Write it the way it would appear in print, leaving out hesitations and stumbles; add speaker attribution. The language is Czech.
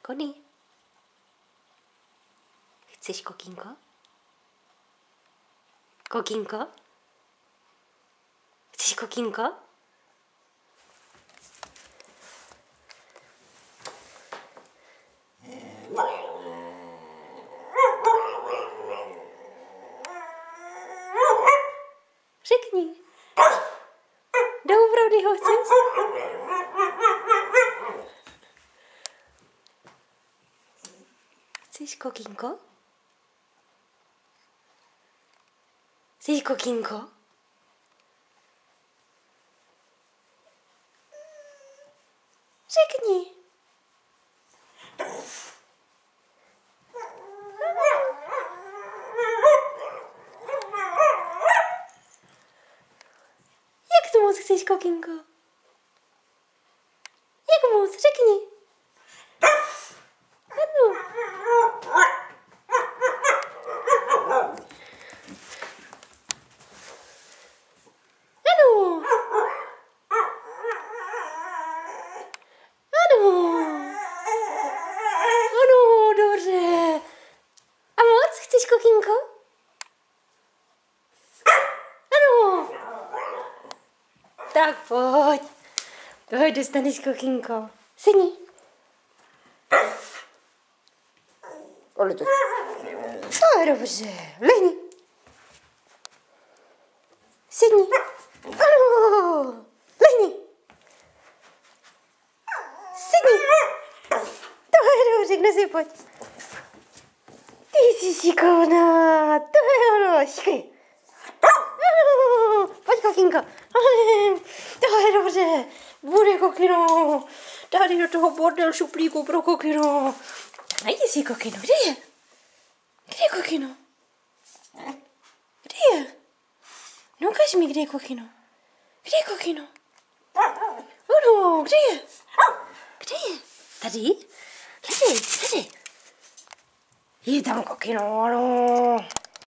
Speaker 1: Kony. Chceš kokínko? Kokínko? Chceš kokínko? Řekni. Doopravdy ho chceš? Chceš kokínko? Chceš kokínko? Řekni. Jak to moc chceš kokínko? Jak moc? Řekni. Ano. Ano. Ano. Ano, dobře. A moc chceš kokínko? Ano. Tak pojď. Pojď, dostaneš kokínko. Sedni. Ale to je dobře. Lehni. Sedni. Ano. Lehni. Sedni. To je dobře, kde si pojď. Ty jsi šikovná. To je ono. Šikej. Pojď kokínko. To je dobře. Bude kokino. Tady do toho bordel šuplíku pro kokino. Najdi si kokino. Kde je? Kde je kokino? Kde je? No ukaž mi, kde je kokino. Kde je kokino? Ano, kde je? Kde je? Tady? Hledej, hledej. Je tam kokino, ano.